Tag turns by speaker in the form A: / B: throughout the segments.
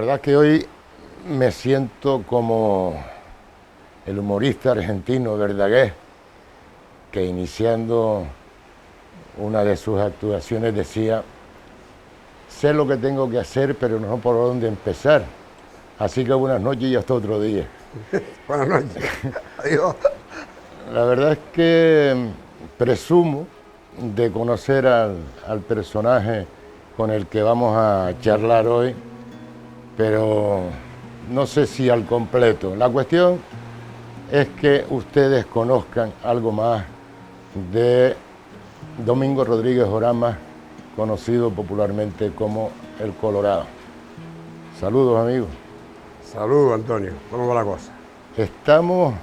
A: verdad es que hoy me siento como el humorista argentino Verdaguer, que iniciando una de sus actuaciones decía: sé lo que tengo que hacer, pero no por dónde empezar. Así que buenas noches y hasta otro día.
B: Buenas noches. Adiós.
A: La verdad es que presumo de conocer al personaje con el que vamos a charlar hoy, pero no sé si al completo. La cuestión es que ustedes conozcan algo más de Domingo Rodríguez Orama, conocido popularmente como El Colorado. Saludos, amigos.
B: Saludos, Antonio. ¿Cómo va la cosa?
A: Estamos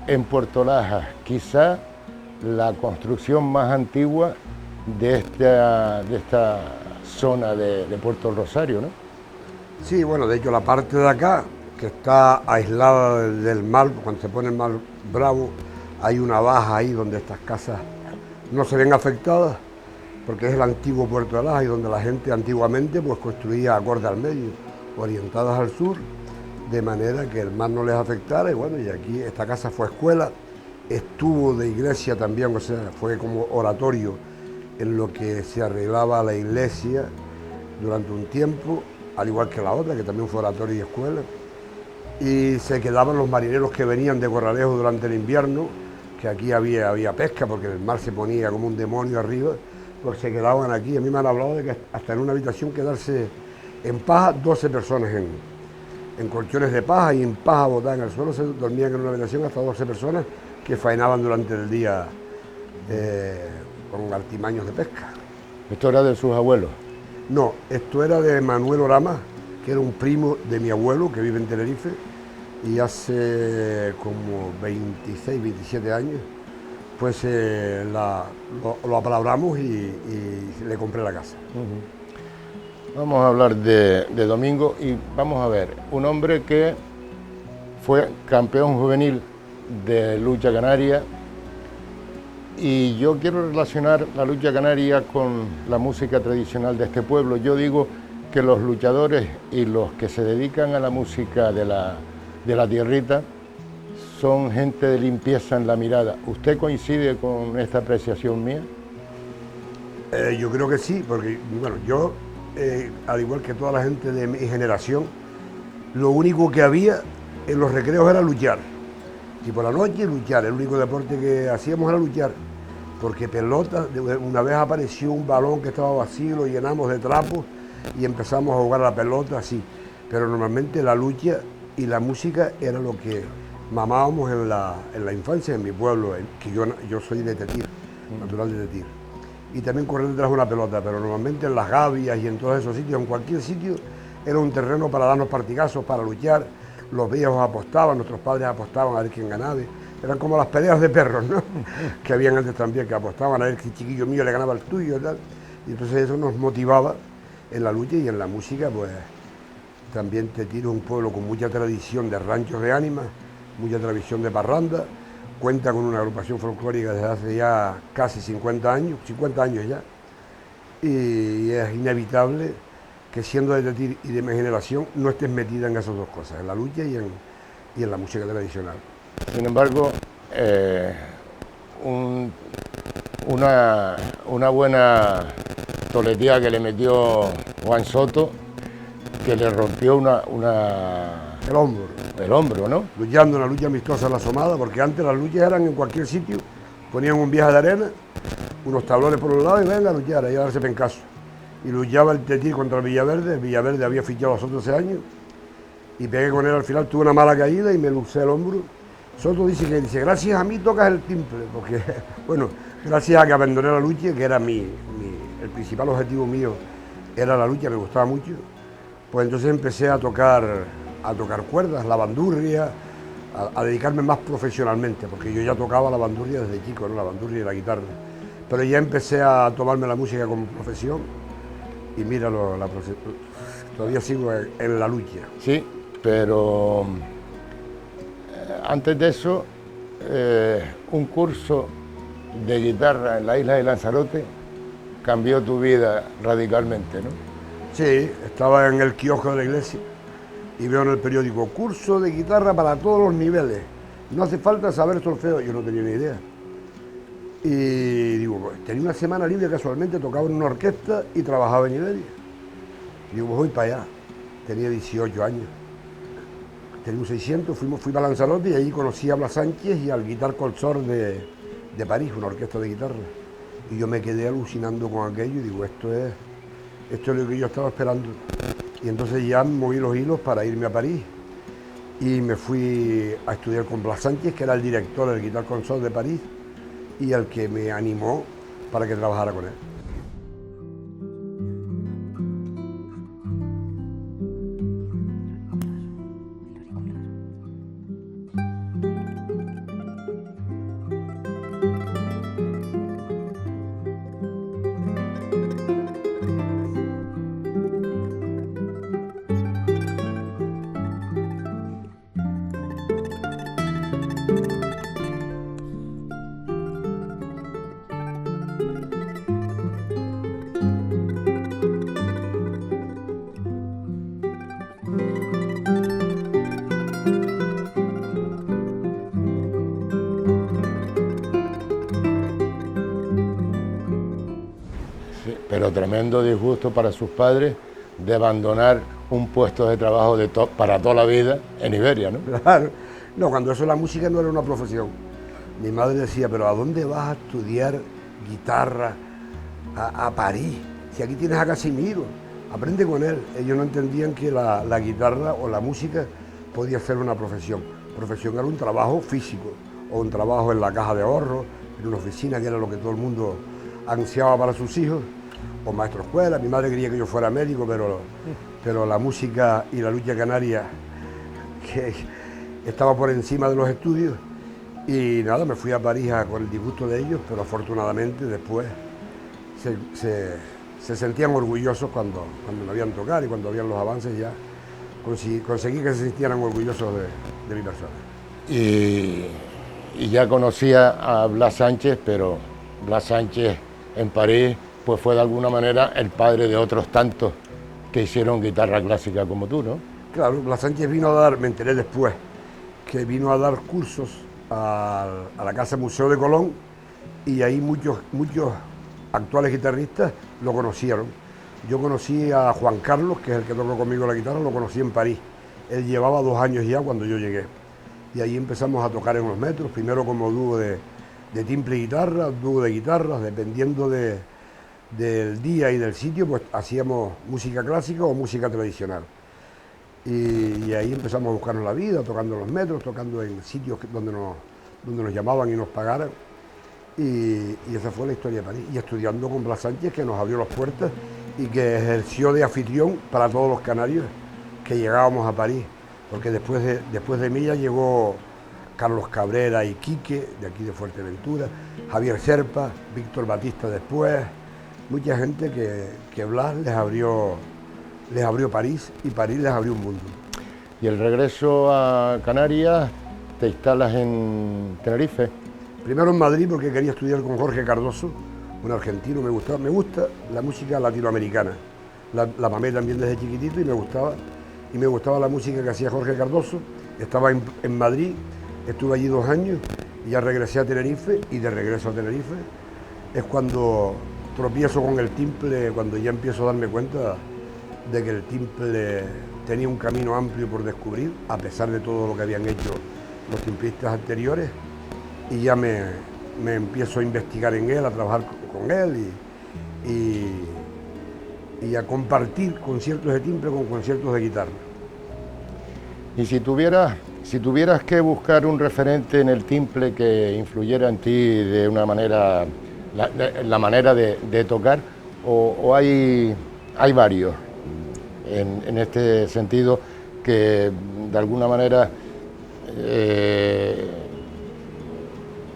A: en Puerto Lajas, quizá la construcción más antigua de esta zona de Puerto Rosario, ¿no?
B: Sí, bueno, de hecho la parte de acá, que está aislada del mar, cuando se pone el mar bravo, hay una baja ahí donde estas casas no se ven afectadas, porque es el antiguo Puerto de Lajas y donde la gente antiguamente pues construía acorde al medio, orientadas al sur, de manera que el mar no les afectara. Y bueno, y aquí esta casa fue escuela, estuvo de iglesia también, o sea, fue como oratorio en lo que se arreglaba la iglesia durante un tiempo, al igual que la otra, que también fue oratorio y escuela. Y se quedaban los marineros que venían de Corralejo durante el invierno, que aquí había pesca, porque el mar se ponía como un demonio arriba, pues se quedaban aquí. A mí me han hablado de que hasta en una habitación quedarse en paja 12 personas en colchones de paja y en paja botada en el suelo, se dormían en una habitación hasta 12 personas que faenaban durante el día con artimaños de pesca.
A: Esto era de sus abuelos.
B: No, esto era de Manuel Orama, que era un primo de mi abuelo que vive en Tenerife, y hace como 26, 27 años, pues lo apalabramos y le compré la casa.
A: Vamos a hablar de Domingo y vamos a ver, un hombre que fue campeón juvenil de lucha canaria, y yo quiero relacionar la lucha canaria con la música tradicional de este pueblo. Yo digo que los luchadores y los que se dedican a la música de la tierrita son gente de limpieza en la mirada. ¿Usted coincide con esta apreciación mía?
B: Yo creo que sí, porque bueno, yo, al igual que toda la gente de mi generación, lo único que había en los recreos era luchar. Y por la noche luchar, el único deporte que hacíamos era luchar. Porque pelota, una vez apareció un balón que estaba vacío, lo llenamos de trapos y empezamos a jugar a la pelota así. Pero normalmente la lucha y la música era lo que mamábamos en la infancia en mi pueblo, que yo soy de Tetir, natural de Tetir. Y también correr detrás de una pelota, pero normalmente en las gavias y en todos esos sitios, en cualquier sitio, era un terreno para darnos partigazos, para luchar. Los viejos apostaban, nuestros padres apostaban a ver quién ganaba. Eran como las peleas de perros, ¿no? Que habían antes también, que apostaban a ver qué chiquillo mío le ganaba al tuyo y tal. Y entonces eso nos motivaba en la lucha y en la música, pues también Tetir es un pueblo con mucha tradición de ranchos de ánimas, mucha tradición de parranda, cuenta con una agrupación folclórica desde hace ya casi 50 años ya, y es inevitable que siendo de Tetir y de mi generación no estés metida en esas dos cosas, en la lucha y en la música tradicional.
A: Sin embargo, una buena toletía que le metió Juan Soto, que le rompió el hombro, ¿no?
B: Luchando una lucha amistosa en la Somada, porque antes las luchas eran en cualquier sitio, ponían un viaje de arena, unos tablones por un lado y venga a luchar, ahí a darse pencazo. Y luchaba el Tetir contra el Villaverde había fichado los otros 12 años, y pegué con él al final, tuve una mala caída y me lucé el hombro. Soto dice gracias a mí tocas el timbre, porque, bueno, gracias a que abandoné la lucha, que era el principal objetivo mío, era la lucha, me gustaba mucho, pues entonces empecé a tocar cuerdas, la bandurria, a dedicarme más profesionalmente, porque yo ya tocaba la bandurria desde chico, ¿no? La bandurria y la guitarra, pero ya empecé a tomarme la música como profesión, y mira, todavía sigo en la lucha.
A: Sí, pero antes de eso, un curso de guitarra en la isla de Lanzarote cambió tu vida radicalmente, ¿no?
B: Sí, estaba en el kiosco de la iglesia y veo en el periódico, curso de guitarra para todos los niveles. No hace falta saber solfeo, yo no tenía ni idea. Y digo, pues, tenía una semana libre, casualmente tocaba en una orquesta y trabajaba en Iberia. Digo, pues voy para allá. Tenía 18 años. Tenía un 600, fui para Lanzarote y allí conocí a Blas Sánchez y al Guitar Consort de París, una orquesta de guitarra. Y yo me quedé alucinando con aquello y digo, esto es lo que yo estaba esperando. Y entonces ya moví los hilos para irme a París y me fui a estudiar con Blas Sánchez, que era el director del Guitar Consort de París y el que me animó para que trabajara con él.
A: Sí, pero tremendo disgusto para sus padres de abandonar un puesto de trabajo para toda la vida en Iberia, ¿no?
B: Claro. No, cuando eso la música no era una profesión. Mi madre decía, pero ¿a dónde vas a estudiar guitarra? A París. Si aquí tienes a Casimiro, aprende con él. Ellos no entendían que la guitarra o la música podía ser una profesión. Profesión era un trabajo físico o un trabajo en la caja de ahorros, en una oficina, que era lo que todo el mundo ansiaba para sus hijos, o maestro de escuela. Mi madre quería que yo fuera médico, pero la música y la lucha canaria que estaba por encima de los estudios. Y nada, me fui a París con el disgusto de ellos, pero afortunadamente después se sentían orgullosos cuando me habían tocado y cuando habían los avances ya conseguí que se sintieran orgullosos de mi persona.
A: Y ya conocía a Blas Sánchez, pero Blas Sánchez en París pues fue de alguna manera el padre de otros tantos que hicieron guitarra clásica como tú, ¿no?
B: Claro, Blas Sánchez vino a dar, me enteré después, que vino a dar cursos a la Casa Museo de Colón y ahí muchos actuales guitarristas lo conocieron. Yo conocí a Juan Carlos, que es el que tocó conmigo la guitarra, lo conocí en París. Él llevaba 2 años ya cuando yo llegué. Y ahí empezamos a tocar en los metros, primero como dúo de timple y guitarra, dúo de guitarras, dependiendo del día y del sitio, pues hacíamos música clásica o música tradicional. Y ahí empezamos a buscarnos la vida, tocando en los metros, tocando en sitios donde nos llamaban y nos pagaran. Y esa fue la historia de París. Y estudiando con Blas Sánchez, que nos abrió las puertas y que ejerció de anfitrión para todos los canarios que llegábamos a París. Porque después de mí ya llegó Carlos Cabrera y Quique, de aquí de Fuerteventura, Javier Serpa, Víctor Batista después, mucha gente que Blas les abrió París y París les abrió un mundo.
A: Y el regreso a Canarias, te instalas en Tenerife.
B: Primero en Madrid porque quería estudiar con Jorge Cardoso, un argentino, me gusta la música latinoamericana. La mamé también desde chiquitito y me gustaba la música que hacía Jorge Cardoso. Estaba en Madrid, estuve allí 2 años y ya regresé a Tenerife, y de regreso a Tenerife es cuando tropiezo con el timple, cuando ya empiezo a darme cuenta de que el timple tenía un camino amplio por descubrir, a pesar de todo lo que habían hecho los timplistas anteriores, y ya me empiezo a investigar en él, a trabajar con él y a compartir conciertos de timple con conciertos de guitarra.
A: Y si tuvieras que buscar un referente en el timple que influyera en ti de una manera, la manera de tocar, o hay varios en este sentido que de alguna manera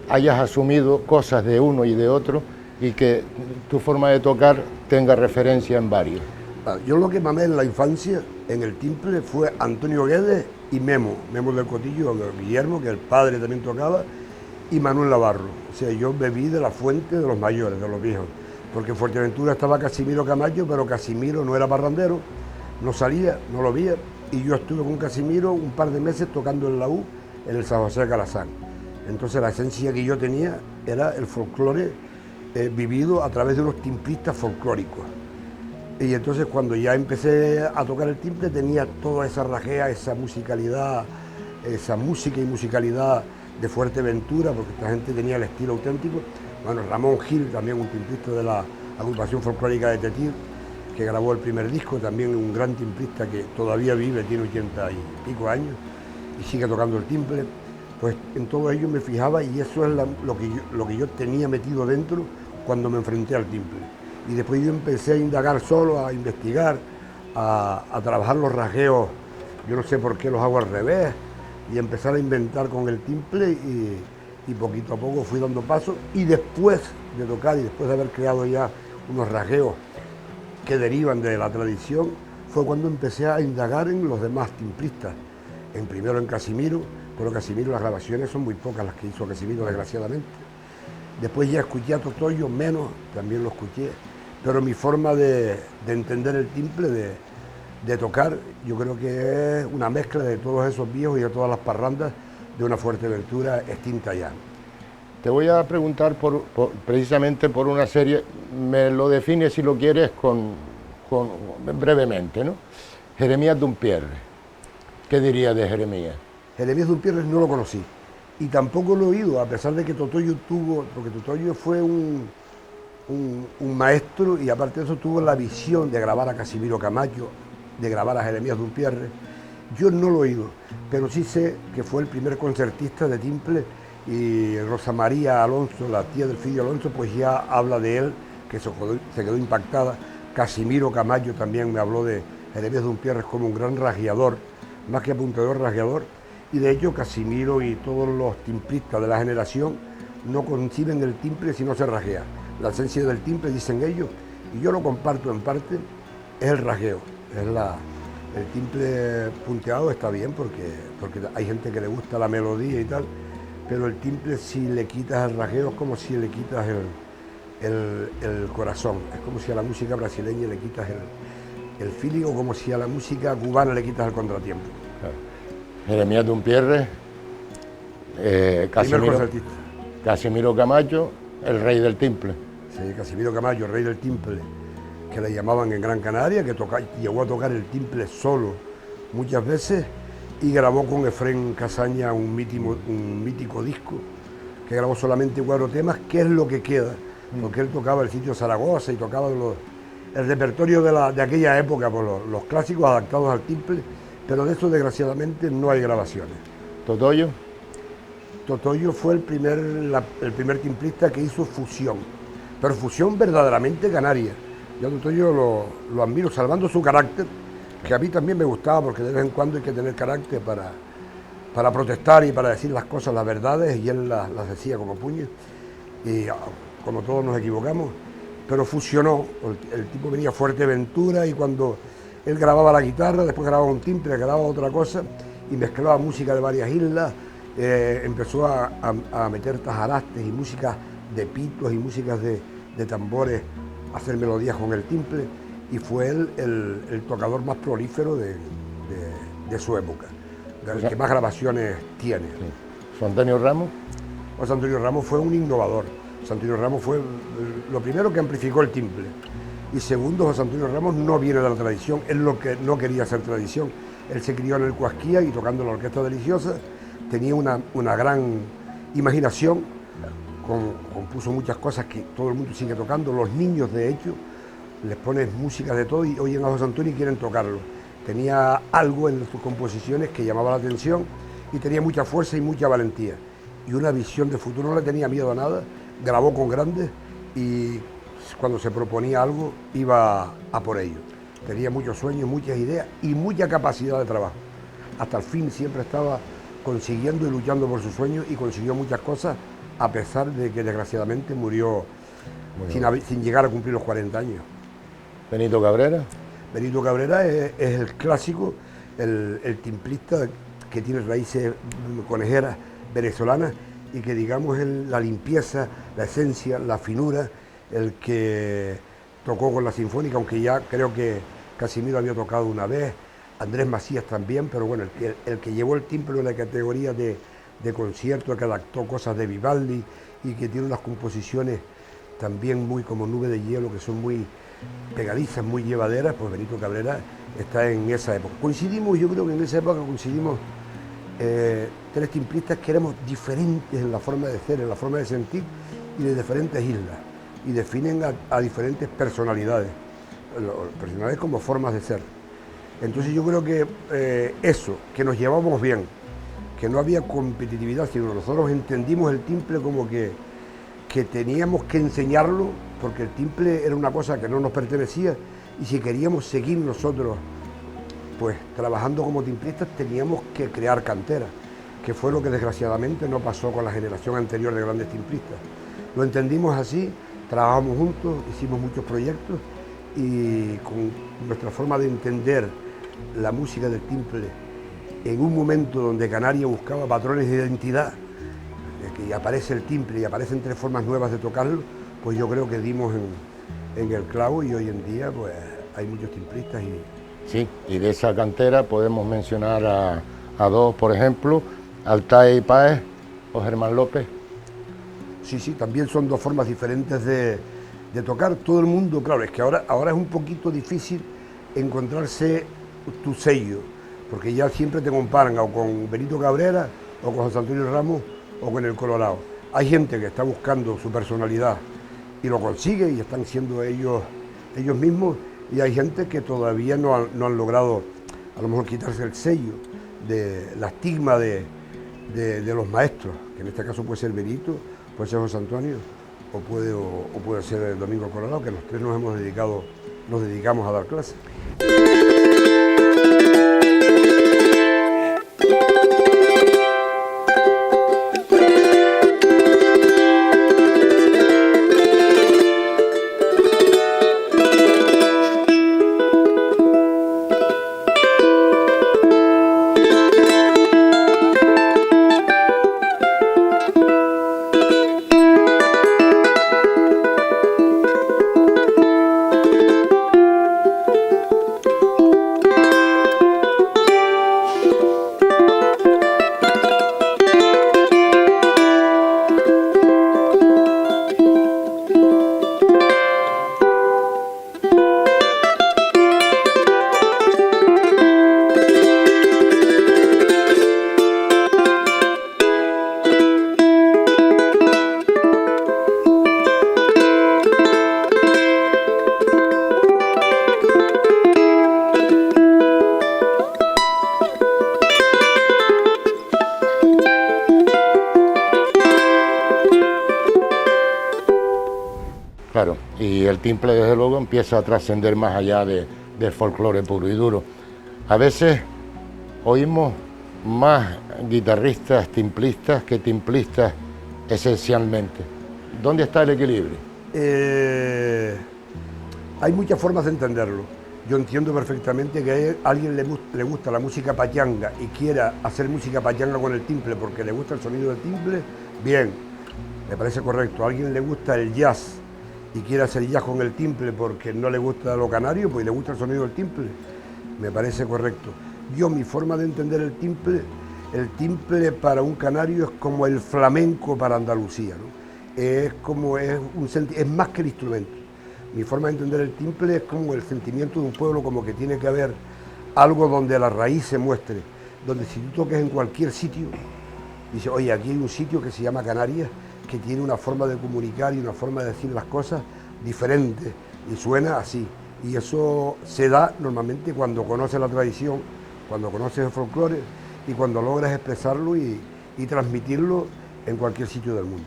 A: hayas asumido cosas de uno y de otro y que tu forma de tocar tenga referencia en varios.
B: Yo lo que mamé en la infancia en el timple fue Antonio Guedes y Memo del Cotillo, Guillermo, que el padre también tocaba, y Manuel Navarro. O sea, yo bebí de la fuente de los mayores, de los viejos. porque en Fuerteventura estaba Casimiro Camacho, pero Casimiro no era parrandero, no salía, no lo veía, y yo estuve con Casimiro un par de meses tocando en la U, en el San José de Calazán. Entonces la esencia que yo tenía era el folclore vivido a través de unos timplistas folclóricos. Y entonces cuando ya empecé a tocar el timple tenía toda esa rajea, esa musicalidad, esa música y musicalidad de Fuerteventura, porque esta gente tenía el estilo auténtico. Bueno, Ramón Gil, también un timplista de la agrupación folclórica de Tetir, que grabó el primer disco, también un gran timplista que todavía vive, tiene 80 y pico años y sigue tocando el timple. Pues en todo ello me fijaba y eso es lo que yo tenía metido dentro cuando me enfrenté al timple. Y después yo empecé a indagar solo, a investigar, a trabajar los rajeos, yo no sé por qué los hago al revés, y empezar a inventar con el timple y poquito a poco fui dando pasos. Y después de tocar y después de haber creado ya unos rajeos que derivan de la tradición, fue cuando empecé a indagar en los demás timplistas. Primero en Casimiro, pero Casimiro las grabaciones son muy pocas las que hizo Casimiro, desgraciadamente. Después ya escuché a Totoyo, menos, también lo escuché, pero mi forma de entender el timple, de tocar, yo creo que es una mezcla de todos esos viejos y de todas las parrandas de una Fuerteventura extinta ya.
A: Te voy a preguntar precisamente por una serie, me lo defines si lo quieres brevemente, ¿no? Jeremías Dumpierre. ¿Qué dirías de Jeremías?
B: Jeremías Dumpierre no lo conocí y tampoco lo he oído, a pesar de que Totoyo tuvo, porque Totoyo fue un maestro y aparte de eso tuvo la visión de grabar a Casimiro Camacho, de grabar a Jeremías Dumpierre. Yo no lo he oído, pero sí sé que fue el primer concertista de timple y Rosa María Alonso, la tía del Fidio Alonso, pues ya habla de él, que se quedó impactada. Casimiro Camacho también me habló de Jeremías Dumpierre como un gran rajeador, más que apuntador, rajeador. Y de hecho Casimiro y todos los timplistas de la generación no conciben el timple si no se rajea. La esencia del timple, dicen ellos, y yo lo comparto en parte, es el rajeo. El timple punteado está bien porque hay gente que le gusta la melodía y tal, pero el timple si le quitas el rajeo es como si le quitas el corazón, es como si a la música brasileña le quitas el feeling o como si a la música cubana le quitas el contratiempo.
A: Claro. Jeremías Dumpierre, Casimiro Camacho, el rey del timple.
B: Sí, Casimiro Camacho, el rey del timple, que le llamaban en Gran Canaria, que llegó a tocar el timple solo muchas veces y grabó con Efrén Casaña un mítico disco, que grabó solamente 4 temas, que es lo que queda, porque él tocaba el sitio Zaragoza y tocaba el repertorio de aquella época, por los clásicos adaptados al timple, pero de eso desgraciadamente no hay grabaciones.
A: ¿Totoyo?
B: Totoyo fue el primer timplista que hizo fusión, pero fusión verdaderamente canaria. Yo a Totoyo lo admiro, salvando su carácter, que a mí también me gustaba, porque de vez en cuando hay que tener carácter para protestar y para decir las cosas, las verdades, y él las decía como puños, y como todos nos equivocamos, pero fusionó. El tipo venía a Fuerteventura y cuando él grababa la guitarra, después grababa un timbre, grababa otra cosa y mezclaba música de varias islas, empezó a meter tajarastes y músicas de pitos y músicas de tambores, a hacer melodías con el timbre, y fue él el tocador más prolífero de su época, el que más grabaciones tiene.
A: Sí. ¿José Antonio Ramos?
B: José Antonio Ramos fue un innovador. José Antonio Ramos fue lo primero que amplificó el timbre. Y segundo, José Antonio Ramos no viene de la tradición, él no quería hacer tradición. Él se crió en el Cuasquía y tocando la Orquesta Deliciosa, tenía una gran imaginación, compuso muchas cosas que todo el mundo sigue tocando. Los niños, de hecho, les pones música de todo y oyen a José Antonio y quieren tocarlo. Tenía algo en sus composiciones que llamaba la atención y tenía mucha fuerza y mucha valentía. Y una visión de futuro, no le tenía miedo a nada, grabó con grandes y cuando se proponía algo iba a por ello. Tenía muchos sueños, muchas ideas y mucha capacidad de trabajo. Hasta el fin siempre estaba consiguiendo y luchando por sus sueños y consiguió muchas cosas a pesar de que desgraciadamente murió sin llegar a cumplir los 40 años.
A: ¿Benito Cabrera?
B: Benito Cabrera es el clásico, el timplista que tiene raíces conejeras venezolanas y que digamos es la limpieza, la esencia, la finura el que tocó con la Sinfónica, aunque ya creo que Casimiro había tocado una vez, Andrés Macías también, pero bueno, el que llevó el timple en la categoría de concierto, que adaptó cosas de Vivaldi y que tiene unas composiciones también muy como Nube de Hielo, que son muy pegadizas, muy llevaderas, pues Benito Cabrera está en esa época. Coincidimos, yo creo que en esa época coincidimos tres timplistas que éramos diferentes en la forma de ser, en la forma de sentir y de diferentes islas, y definen a diferentes personalidades como formas de ser. Entonces yo creo que eso, que nos llevamos bien, que no había competitividad, sino nosotros entendimos el timple como que teníamos que enseñarlo, porque el timple era una cosa que no nos pertenecía, y si queríamos seguir nosotros pues trabajando como timplistas teníamos que crear cantera, que fue lo que desgraciadamente no pasó con la generación anterior de grandes timplistas. Lo entendimos así, trabajamos juntos, hicimos muchos proyectos y con nuestra forma de entender la música del timple en un momento donde Canarias buscaba patrones de identidad, que aparece el timple y aparecen tres formas nuevas de tocarlo, pues yo creo que dimos en el clavo y hoy en día pues hay muchos timplistas.
A: Sí, y de esa cantera podemos mencionar a dos, por ejemplo, Altair Páez o Germán López.
B: Sí, también son dos formas diferentes de tocar. Todo el mundo, claro, es que ahora es un poquito difícil encontrarse tu sello, porque ya siempre te comparan o con Benito Cabrera o con José Antonio Ramos o con el Colorado. Hay gente que está buscando su personalidad y lo consigue y están siendo ellos mismos, y hay gente que todavía no han logrado a lo mejor quitarse el sello de la estigma de los maestros, que en este caso puede ser Benito, puede ser José Antonio o puede ser el Domingo Colorado, que los tres nos dedicamos a dar clases.
A: Claro, y el timple desde luego empieza a trascender más allá del folclore puro y duro. A veces oímos más guitarristas timplistas que timplistas esencialmente. ¿Dónde está el equilibrio?
B: Hay muchas formas de entenderlo. Yo entiendo perfectamente que a alguien le gusta la música pachanga y quiera hacer música pachanga con el timple porque le gusta el sonido del timple, bien, me parece correcto. A alguien le gusta el jazz y quiere hacer jazz con el timple porque no le gusta lo canario, pues le gusta el sonido del timple, me parece correcto. Yo, mi forma de entender el timple para un canario es como el flamenco para Andalucía, ¿no? Es más que el instrumento. Mi forma de entender el timple es como el sentimiento de un pueblo, como que tiene que haber algo donde la raíz se muestre, donde si tú toques en cualquier sitio, dices, oye, aquí hay un sitio que se llama Canarias, que tiene una forma de comunicar y una forma de decir las cosas diferente y suena así. Y eso se da normalmente cuando conoces la tradición, cuando conoces el folclore y cuando logras expresarlo y transmitirlo en cualquier sitio del mundo.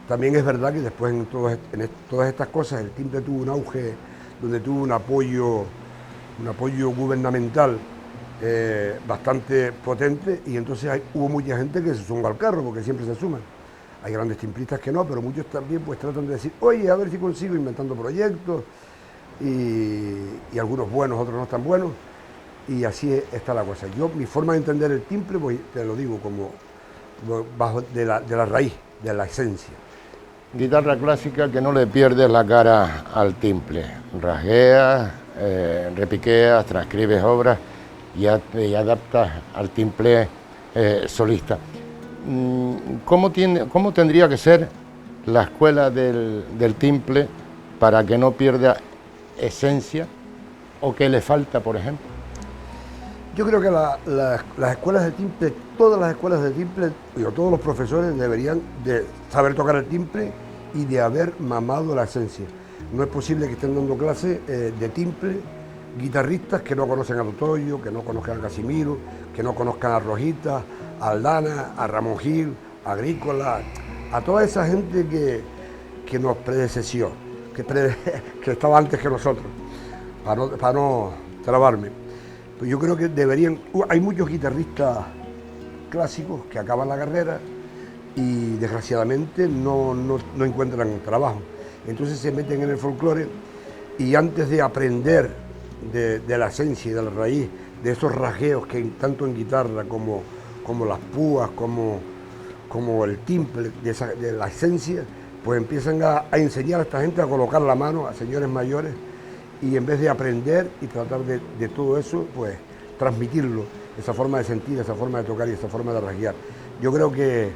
B: También es verdad que después en todas estas cosas el timple tuvo un auge donde tuvo un apoyo gubernamental bastante potente, y entonces hubo mucha gente que se sumó al carro, porque siempre se suman. Hay grandes timplistas que no, pero muchos también pues tratan de decir, oye, a ver si consigo, inventando proyectos, y algunos buenos, otros no tan buenos, y así está la cosa. Yo, mi forma de entender el timple, pues te lo digo, como bajo de la raíz, de la esencia.
A: guitarra clásica que no le pierdes la cara al timple. Rasgueas, repiqueas, transcribes obras y adaptas al timple solista. ¿Cómo tendría que ser la escuela del timple para que no pierda esencia o que le falta, por ejemplo?
B: Yo creo que las escuelas de timple, todas las escuelas de timple, todos los profesores deberían de saber tocar el timple y de haber mamado la esencia. No es posible que estén dando clases de timple guitarristas que no conocen a Totoyo, que no conozcan a Casimiro, que no conozcan a Rojita, a Aldana, a Ramón Gil, a Agrícola, a toda esa gente que nos predecesió, que estaba antes que nosotros, para no trabarme. Pues yo creo que deberían, hay muchos guitarristas clásicos que acaban la carrera y desgraciadamente no encuentran trabajo. Entonces se meten en el folclore y antes de aprender de la esencia y de la raíz, de esos rasgueos que tanto en guitarra como las púas, como el timple, de la esencia, pues empiezan a enseñar a esta gente a colocar la mano, a señores mayores, y en vez de aprender y tratar de todo eso, pues transmitirlo, esa forma de sentir, esa forma de tocar y esa forma de rasguear. Yo creo que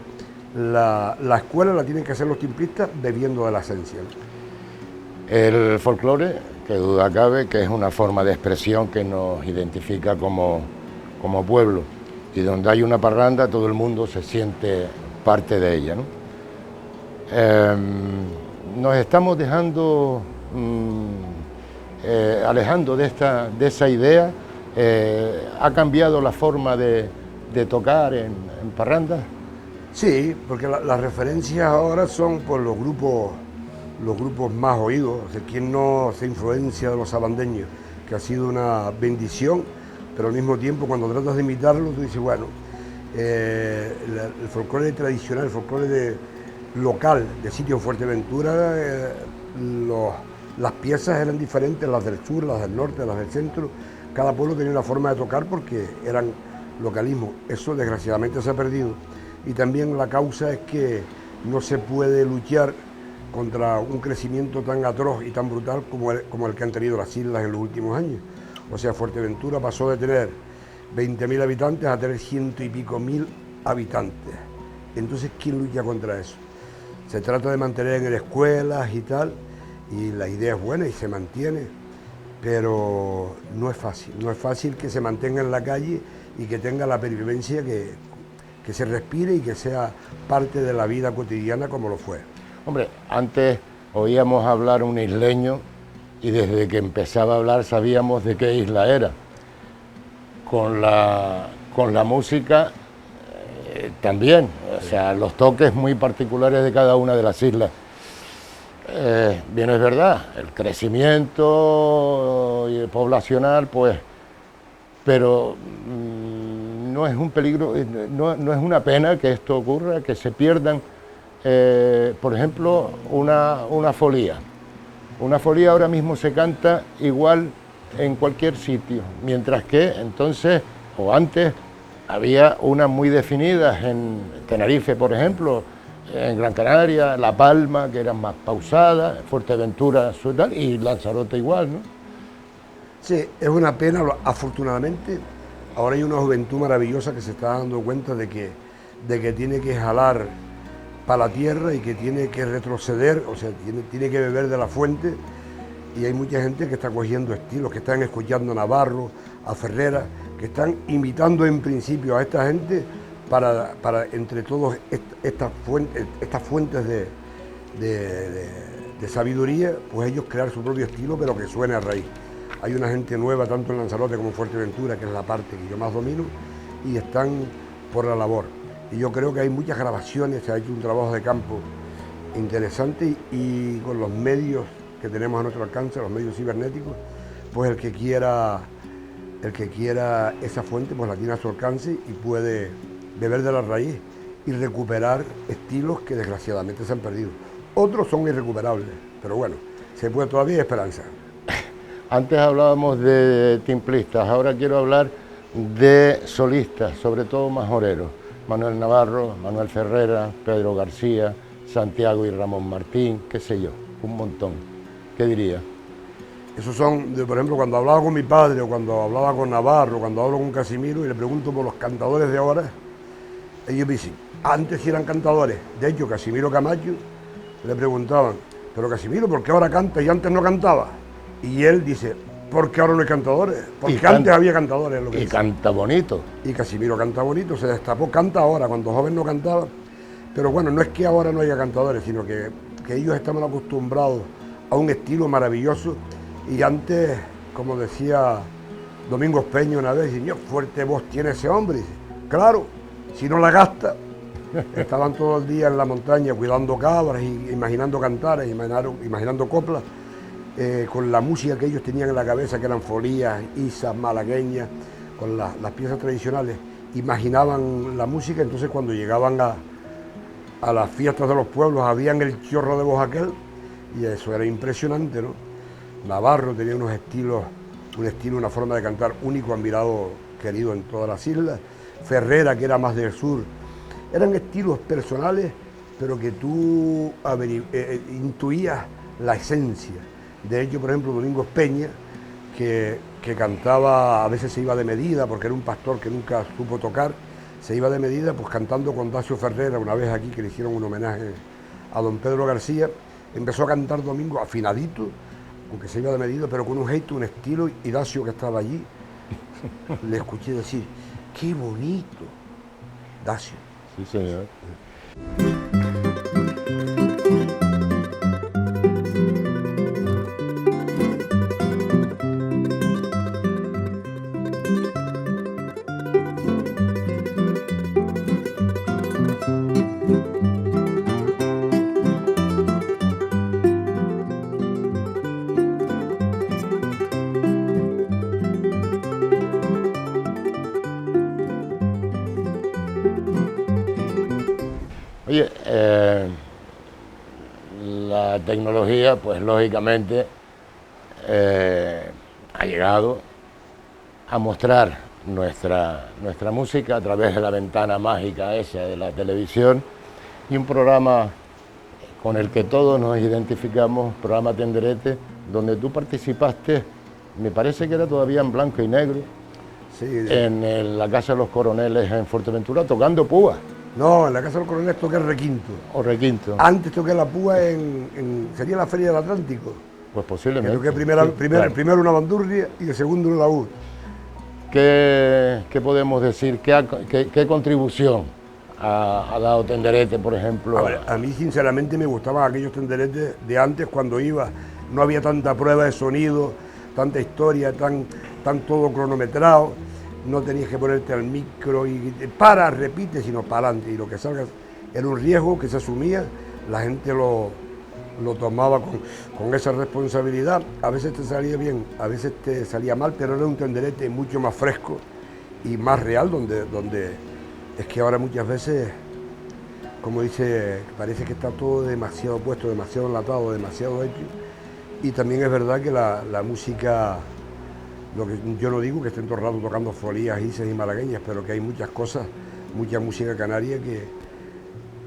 B: la escuela la tienen que hacer los timplistas bebiendo de la esencia.
A: El folclore, que duda cabe, que es una forma de expresión que nos identifica como pueblo, y donde hay una parranda todo el mundo se siente parte de ella, ¿no? Nos estamos dejando alejando de esa idea. ¿Ha cambiado la forma de tocar en parrandas?
B: Sí, porque las referencias ahora son por los grupos más oídos. O sea, ¿quién no se influencia de los sabandeños? Que ha sido una bendición, pero al mismo tiempo cuando tratas de imitarlo, tú dices, bueno, el folclore tradicional, el folclore local de sitio Fuerteventura, las piezas eran diferentes, las del sur, las del norte, las del centro. Cada pueblo tenía una forma de tocar porque eran localismo. Eso desgraciadamente se ha perdido. Y también la causa es que no se puede luchar contra un crecimiento tan atroz y tan brutal como el que han tenido las islas en los últimos años. O sea, Fuerteventura pasó de tener 20.000 habitantes a tener 100 y pico mil habitantes. Entonces, ¿quién lucha contra eso? Se trata de mantener en escuelas y tal, y la idea es buena y se mantiene, pero no es fácil que se mantenga en la calle y que tenga la pervivencia que se respire y que sea parte de la vida cotidiana como lo fue.
A: Hombre, antes oíamos hablar un isleño y desde que empezaba a hablar sabíamos de qué isla era. Con la música también, o sea, los toques muy particulares de cada una de las islas. Bien, es verdad, el crecimiento poblacional, pues, pero no es un peligro, no es una pena que esto ocurra, que se pierdan, por ejemplo, una folía. Una folía ahora mismo se canta igual en cualquier sitio, mientras que entonces, o antes, había unas muy definidas en Tenerife, por ejemplo, en Gran Canaria, La Palma, que eran más pausadas, Fuerteventura, y Lanzarote igual, ¿no?
B: Sí, es una pena, afortunadamente, ahora hay una juventud maravillosa que se está dando cuenta de que tiene que jalar para la tierra y que tiene que retroceder, o sea, tiene que beber de la fuente, y hay mucha gente que está cogiendo estilos, que están escuchando a Navarro, a Ferrera, que están imitando en principio a esta gente para entre todos estas fuentes de sabiduría, pues ellos crear su propio estilo, pero que suene a raíz. Hay una gente nueva, tanto en Lanzarote como en Fuerteventura, que es la parte que yo más domino, y están por la labor. Y yo creo que hay muchas grabaciones, se ha hecho un trabajo de campo interesante, y con los medios que tenemos a nuestro alcance, los medios cibernéticos, pues el que quiera esa fuente, pues la tiene a su alcance y puede beber de la raíz y recuperar estilos que desgraciadamente se han perdido. Otros son irrecuperables, pero bueno, todavía hay esperanza.
A: Antes hablábamos de timplistas, ahora quiero hablar de solistas, sobre todo majoreros. Manuel Navarro, Manuel Ferrera, Pedro García, Santiago y Ramón Martín, qué sé yo, un montón. ¿Qué diría?
B: Esos son, por ejemplo, cuando hablaba con mi padre o cuando hablaba con Navarro, cuando hablo con Casimiro y le pregunto por los cantadores de ahora, ellos me dicen, antes sí eran cantadores. De hecho, Casimiro Camacho le preguntaban, pero Casimiro, ¿por qué ahora canta y antes no cantaba? Y él dice, porque ahora no hay cantadores, porque antes había cantadores. Lo que
A: y
B: dice.
A: Canta bonito.
B: Y Casimiro canta bonito, se destapó, canta ahora, cuando joven no cantaba. Pero bueno, no es que ahora no haya cantadores, sino que ellos estaban acostumbrados a un estilo maravilloso. Y antes, como decía Domingos Peña una vez, dice, fuerte voz tiene ese hombre. Dice, claro, si no la gasta. Estaban todo el día en la montaña cuidando cabras, y imaginando cantares, imaginando coplas, con la música que ellos tenían en la cabeza, que eran folías, isas, malagueñas, con las piezas tradicionales. Imaginaban la música, entonces cuando llegaban a las fiestas de los pueblos, habían el chorro de voz aquel, y eso era impresionante, ¿no? Navarro tenía un estilo, una forma de cantar único, admirado, querido en todas las islas. Ferrera, que era más del sur. Eran estilos personales, pero que tú intuías la esencia. De hecho, por ejemplo, Domingos Peña, que cantaba, a veces se iba de medida, porque era un pastor que nunca supo tocar, se iba de medida, pues cantando con Dacio Ferrera, una vez aquí que le hicieron un homenaje a don Pedro García, empezó a cantar Domingo afinadito, aunque se iba de medida, pero con un gesto, un estilo, y Dacio, que estaba allí, le escuché decir, ¡qué bonito! Dacio.
A: Sí, señor. Oye, la tecnología, pues lógicamente, ha llegado a mostrar nuestra música a través de la ventana mágica esa de la televisión, y un programa con el que todos nos identificamos, programa Tenderete, donde tú participaste, me parece que era todavía en blanco y negro,
B: Sí,
A: en la Casa de los Coroneles en Fuerteventura, tocando púa.
B: No, en la Casa del Coronel toqué el requinto.
A: O requinto.
B: Antes toqué la púa sería la Feria del Atlántico.
A: Pues
B: Que
A: posiblemente.
B: toqué
A: Sí, claro.
B: primero una bandurria y el segundo un laúd.
A: ¿Qué podemos decir? ¿Qué contribución ha dado Tenderete, por ejemplo?
B: A ver, a mí sinceramente me gustaban aquellos tenderetes de antes, cuando iba. No había tanta prueba de sonido, tanta historia, tan todo cronometrado. No tenías que ponerte al micro y repite, sino para adelante. Y lo que salga era un riesgo que se asumía, la gente lo tomaba con esa responsabilidad. A veces te salía bien, a veces te salía mal, pero era un tenderete mucho más fresco y más real, donde es que ahora muchas veces, como dice, parece que está todo demasiado puesto, demasiado enlatado, demasiado hecho. Y también es verdad que la música, lo que yo no digo que estén todo el rato tocando folías, isas y malagueñas, pero que hay muchas cosas, mucha música canaria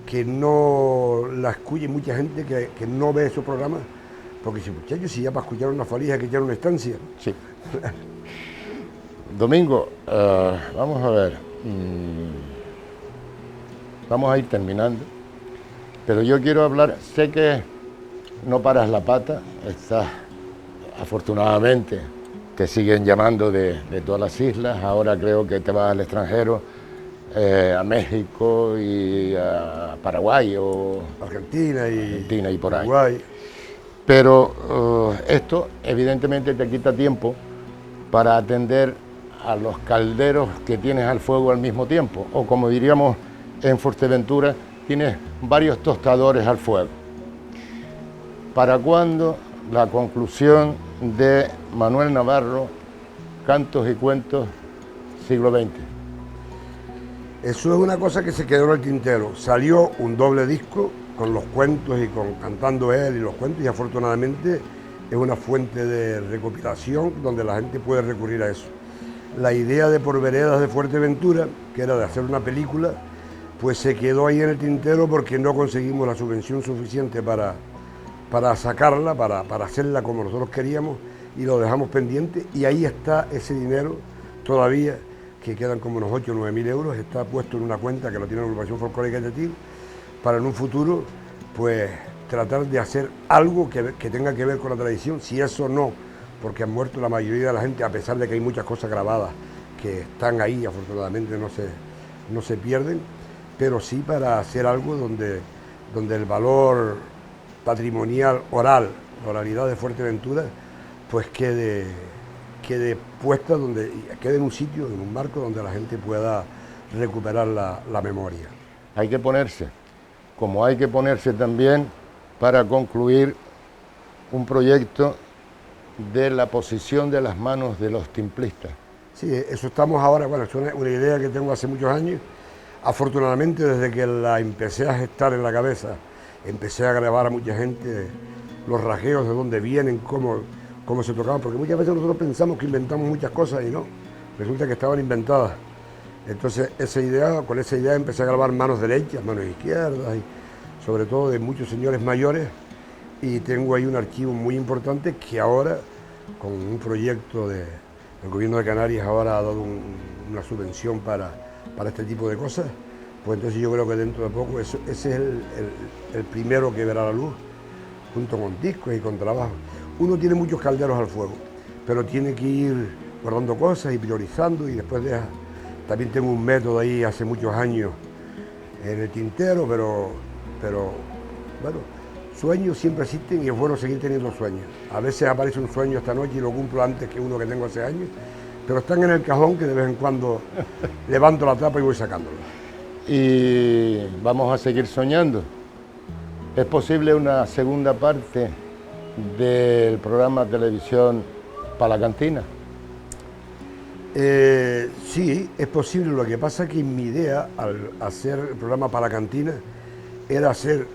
B: que no la escuche, mucha gente que no ve esos programas, porque dice, muchachos, si ya para escuchar una folía hay que echar una estancia.
A: Sí. Domingo, vamos a ver. Vamos a ir terminando, pero yo quiero hablar, sé que no paras la pata, estás, afortunadamente, te siguen llamando de todas las islas, ahora creo que te vas al extranjero, a México y a Paraguay o
B: Argentina
A: y por ahí.
B: Uruguay.
A: Pero esto evidentemente te quita tiempo para atender a los calderos que tienes al fuego al mismo tiempo, o como diríamos en Fuerteventura, tienes varios tostadores al fuego. ¿Para cuándo la conclusión de Manuel Navarro, Cantos y Cuentos, siglo XX?
B: Eso es una cosa que se quedó en el tintero. Salió un doble disco con los cuentos y cantando él y los cuentos, y afortunadamente es una fuente de recopilación donde la gente puede recurrir a eso. La idea de Por Veredas de Fuerteventura, que era de hacer una película, pues se quedó ahí en el tintero porque no conseguimos la subvención suficiente para sacarla, para hacerla como nosotros queríamos, y lo dejamos pendiente, y ahí está ese dinero todavía, que quedan como unos 8 o 9 mil euros, está puesto en una cuenta que lo tiene la Agrupación Folclórica de Tetil, para en un futuro pues tratar de hacer algo que tenga que ver con la tradición, si eso no, porque han muerto la mayoría de la gente, a pesar de que hay muchas cosas grabadas que están ahí, afortunadamente no se pierden, pero sí para hacer algo donde el valor patrimonial oral, la oralidad de Fuerteventura, pues quede puesta, donde quede en un sitio, en un marco donde la gente pueda recuperar la memoria.
A: Hay que ponerse, como hay que ponerse también para concluir un proyecto de la posición de las manos de los timplistas.
B: Sí, eso estamos ahora, bueno, es una idea que tengo hace muchos años. Afortunadamente, desde que la empecé a gestar en la cabeza, empecé a grabar a mucha gente los rajeos, de dónde vienen, cómo se tocaban, porque muchas veces nosotros pensamos que inventamos muchas cosas y no, resulta que estaban inventadas. Entonces, con esa idea empecé a grabar manos derechas, manos izquierdas, y sobre todo de muchos señores mayores, y tengo ahí un archivo muy importante que ahora, con un proyecto del Gobierno de Canarias, ahora ha dado una subvención para este tipo de cosas, pues entonces yo creo que dentro de poco ese es el primero que verá la luz, junto con discos y con trabajo. Uno tiene muchos calderos al fuego, pero tiene que ir guardando cosas y priorizando, y después deja. También tengo un método ahí hace muchos años en el tintero, pero bueno, sueños siempre existen y es bueno seguir teniendo sueños. A veces aparece un sueño esta noche y lo cumplo antes que uno que tengo hace años, pero están en el cajón, que de vez en cuando levanto la tapa y voy sacándolo.
A: Y vamos a seguir soñando. ¿Es posible una segunda parte del programa de televisión para la cantina?
B: Sí, es posible. Lo que pasa es que mi idea al hacer el programa para la cantina era hacer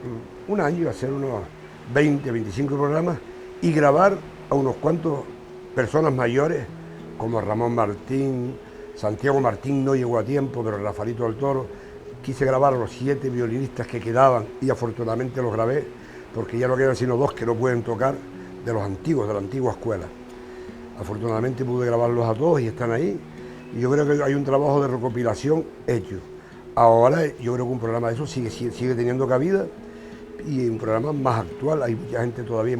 B: un año, hacer unos 20, 25 programas y grabar a unos cuantos personas mayores, como Ramón Martín, Santiago Martín no llegó a tiempo, pero Rafaelito del Toro. Quise grabar a los 7 violinistas que quedaban y afortunadamente los grabé, porque ya no quedan sino 2 que no pueden tocar, de los antiguos, de la antigua escuela. Afortunadamente pude grabarlos a todos y están ahí, y yo creo que hay un trabajo de recopilación hecho. Ahora yo creo que un programa de eso sigue teniendo cabida, y un programa más actual. Hay mucha gente todavía,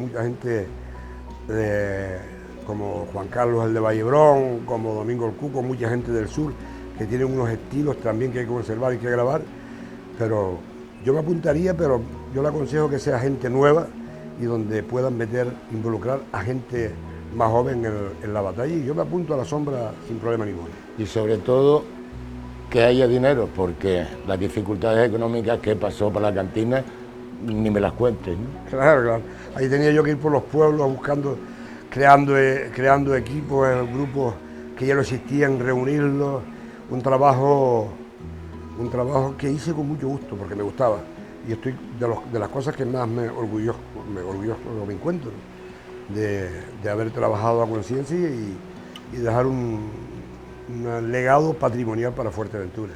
B: como Juan Carlos el de Vallebrón, como Domingo el Cuco, mucha gente del sur, que tienen unos estilos también que hay que conservar y que grabar, pero yo me apuntaría, pero yo le aconsejo que sea gente nueva y donde puedan involucrar a gente más joven en la batalla, y yo me apunto a la sombra sin problema ninguno.
A: Y sobre todo que haya dinero, porque las dificultades económicas que pasó para la cantina ni me las cuentes, ¿no?
B: Claro. Ahí tenía yo que ir por los pueblos buscando, creando equipos, grupos que ya no existían, reunirlos. Un trabajo que hice con mucho gusto, porque me gustaba, y estoy de las cosas que más me orgulloso me encuentro, de haber trabajado a conciencia y dejar un legado patrimonial para Fuerteventura,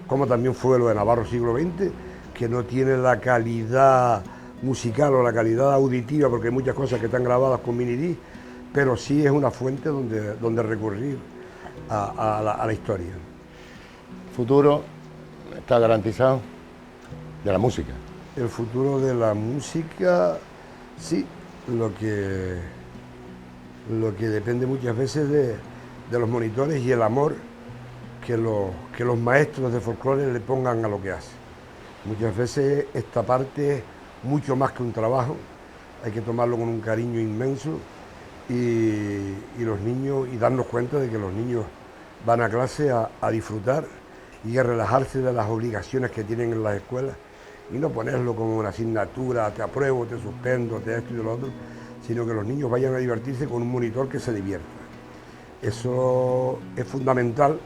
B: como también fue lo de Navarro siglo XX, que no tiene la calidad musical o la calidad auditiva, porque hay muchas cosas que están grabadas con mini-disc, pero sí es una fuente donde recurrir a la historia.
A: Futuro está garantizado de la música.
B: El futuro de la música, sí, lo que depende muchas veces de los monitores y el amor que los maestros de folclore le pongan a lo que hace. Muchas veces esta parte es mucho más que un trabajo, hay que tomarlo con un cariño inmenso, y los niños, y darnos cuenta de que los niños van a clase a disfrutar y a relajarse de las obligaciones que tienen en las escuelas, y no ponerlo como una asignatura, te apruebo, te suspendo, te esto y de lo otro, sino que los niños vayan a divertirse con un monitor que se divierta. Eso es fundamental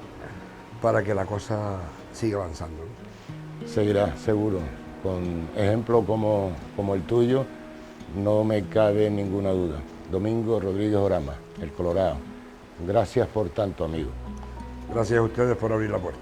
B: para que la cosa siga avanzando, ¿no?
A: Seguirá, seguro. Con ejemplos como el tuyo, no me cabe ninguna duda. Domingo Rodríguez Orama, El Colorado. Gracias por tanto, amigo.
B: Gracias a ustedes por abrir la puerta.